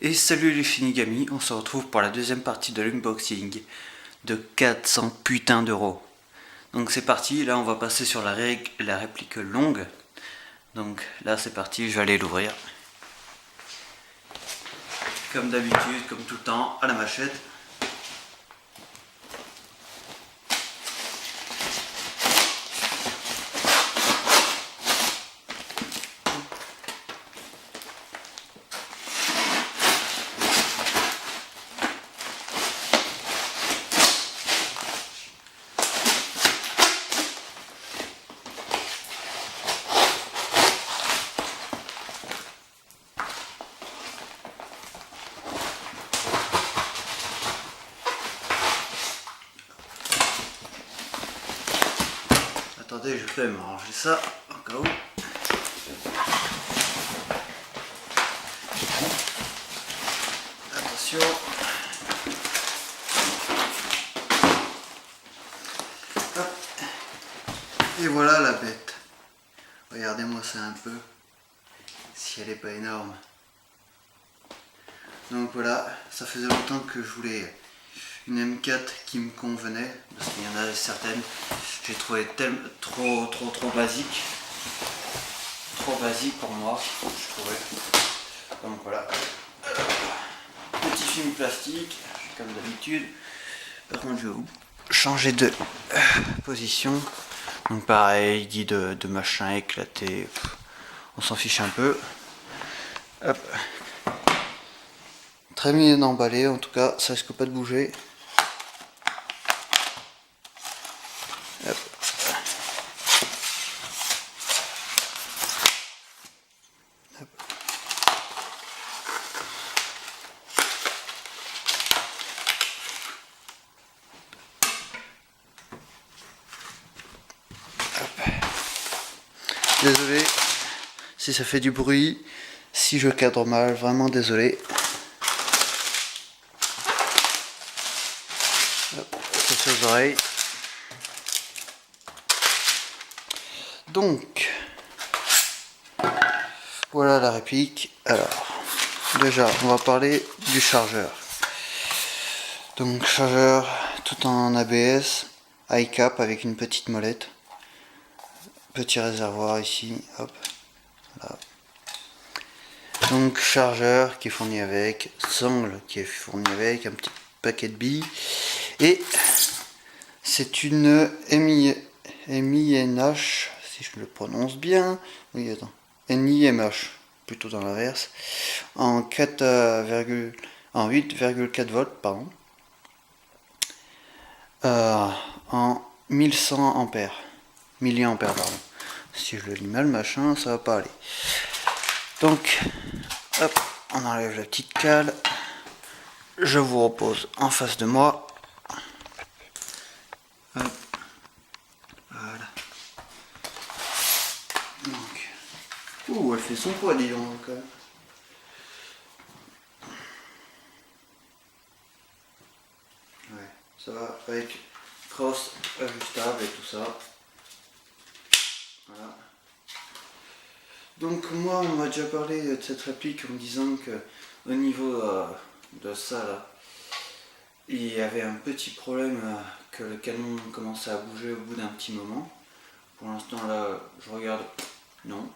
Et salut les Shinigami, on se retrouve pour la deuxième partie de l'unboxing de 400 putains d'euros. Donc c'est parti, là on va passer sur la réplique longue. Donc là c'est parti, je vais aller l'ouvrir. Comme d'habitude, comme tout le temps, à la machette. Attendez, je vais m'arranger ça au cas où. Attention. Hop. Et voilà la bête. Regardez-moi ça un peu. Si elle n'est pas énorme. Donc voilà, ça faisait longtemps que je voulais une M4 qui me convenait, parce qu'il y en a certaines, j'ai trouvé trop basique. Trop basique pour moi, je trouvais. Donc voilà. Petit film plastique, comme d'habitude. Par contre, je vais changer de position. Donc pareil, dit de machin éclaté. On s'en fiche un peu. Hop. Très bien emballé, en tout cas, ça risque pas de bouger. Hop. Hop. Désolé si ça fait du bruit, si je cadre mal, vraiment désolé. Attention aux oreilles. Donc, voilà la réplique. Alors, déjà, on va parler du chargeur. Donc, chargeur tout en ABS, high cap avec une petite molette. Petit réservoir ici, hop, voilà. Donc chargeur qui est fourni avec, sangle qui est fourni avec, un petit paquet de billes. Et c'est une MINH, si je le prononce bien, oui attends, NIMH, plutôt dans l'inverse, en 8,4 volts, pardon, en 1100 ampères, milliampères, pardon. Si je le lis mal, machin, ça va pas aller. Donc, hop, on enlève la petite cale. Je vous repose en face de moi. Hop. Voilà. Donc, ouh, elle fait son poids, dis donc. Ouais, ça va avec crosse ajustable et tout ça. Voilà. Donc moi, on m'a déjà parlé de cette réplique en me disant que au niveau de ça là, il y avait un petit problème, que le canon commençait à bouger au bout d'un petit moment. Pour l'instant là, je regarde, non.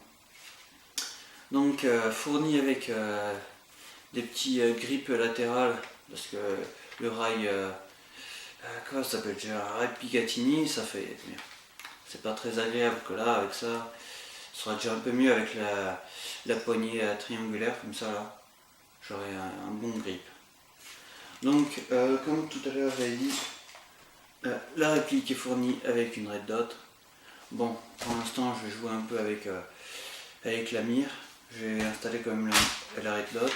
Donc fourni avec des petits grippes latérales, parce que le rail, comment ça s'appelle déjà, un rail Picatinny, ça fait, c'est pas très agréable que là, avec ça, ce sera déjà un peu mieux avec la poignée triangulaire, comme ça là, j'aurai un bon grip. Donc, comme tout à l'heure j'avais dit, la réplique est fournie avec une red dot. Bon, pour l'instant je vais jouer un peu avec la mire. J'ai installé quand même la red dot.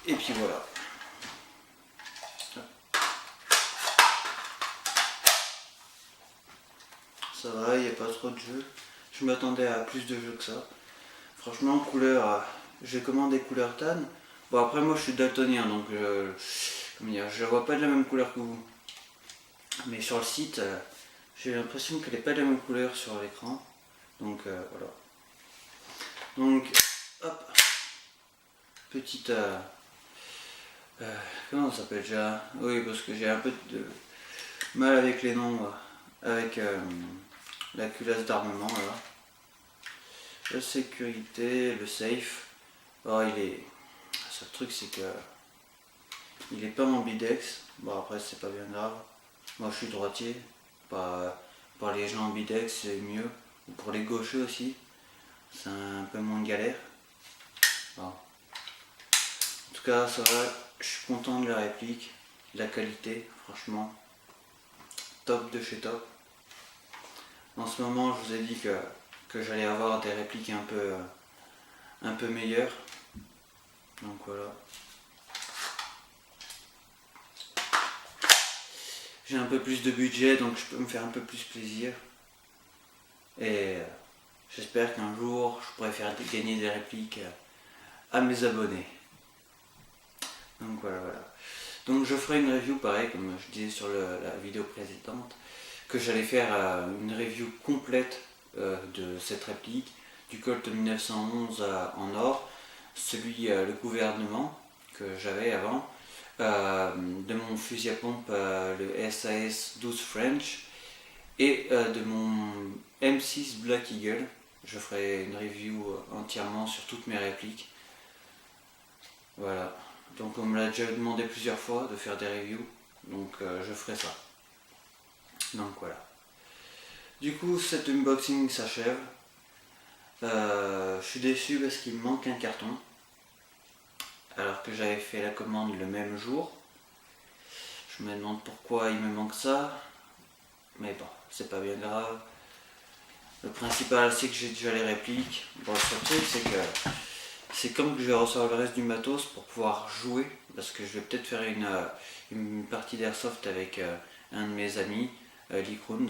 Et puis voilà. Ça va, il n'y a pas trop de jeux. Je m'attendais à plus de jeux que ça. Franchement, couleur, j'ai commandé couleur tan. Bon, après moi je suis daltonien, donc comment dire, je vois pas de la même couleur que vous. Mais sur le site, j'ai l'impression qu'elle n'est pas de la même couleur sur l'écran. Donc voilà. Donc hop, petite... comment ça s'appelle déjà? Oui, parce que j'ai un peu de mal avec les noms, avec la culasse d'armement là. La sécurité, le safe. Oh, il est... Ce truc c'est que... Il est pas ambidex. Bon après c'est pas bien grave. Moi je suis droitier. Pour les gens ambidex c'est mieux. Ou pour les gauchers aussi. C'est un peu moins de galère. Bon. En tout cas ça va. Je suis content de la réplique. La qualité, franchement. Top de chez top. En ce moment je vous ai dit que j'allais avoir des répliques un peu meilleures. Donc voilà. J'ai un peu plus de budget donc je peux me faire un peu plus plaisir. Et j'espère qu'un jour je pourrai faire gagner des répliques à mes abonnés. Donc voilà. Donc je ferai une review pareil comme je disais sur la vidéo précédente. Que j'allais faire une review complète de cette réplique. Du Colt 1911 en or. Celui le gouvernement que j'avais avant. De mon fusil à pompe le SAS 12 French et de mon M6 Black Eagle. Je ferai une review entièrement sur toutes mes répliques. Voilà, donc on me l'a déjà demandé plusieurs fois de faire des reviews, donc je ferai ça. Donc voilà. Du coup cet unboxing s'achève. Je suis déçu parce qu'il me manque un carton. Alors que j'avais fait la commande le même jour. Je me demande pourquoi il me manque ça. Mais bon, c'est pas bien grave. Le principal c'est que j'ai déjà les répliques. Bon, le seul truc c'est que c'est comme que je vais recevoir le reste du matos pour pouvoir jouer. Parce que je vais peut-être faire une partie d'airsoft avec un de mes amis, Lee Kroons,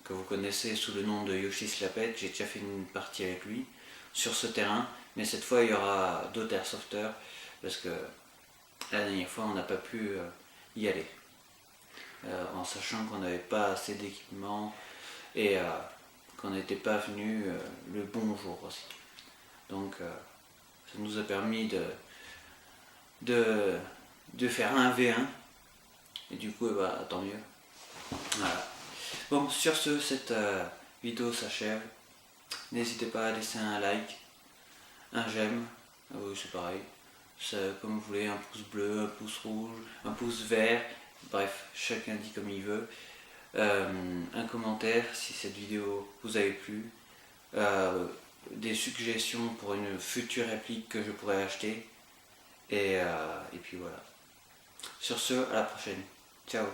que vous connaissez sous le nom de Yoshi Slapette. J'ai déjà fait une partie avec lui sur ce terrain. Mais cette fois il y aura d'autres airsofters. Parce que la dernière fois on n'a pas pu y aller. En sachant qu'on n'avait pas assez d'équipement et qu'on n'était pas venu le bon jour aussi. Donc ça nous a permis de faire un V1 et du coup bah, tant mieux. Voilà. Bon, sur ce, cette vidéo s'achève. N'hésitez pas à laisser un like, un j'aime, ah oui c'est pareil, comme vous voulez, un pouce bleu, un pouce rouge, un pouce vert, bref, chacun dit comme il veut. Un commentaire si cette vidéo vous avait plu, des suggestions pour une future réplique que je pourrais acheter, et puis voilà. Sur ce, à la prochaine. Ciao.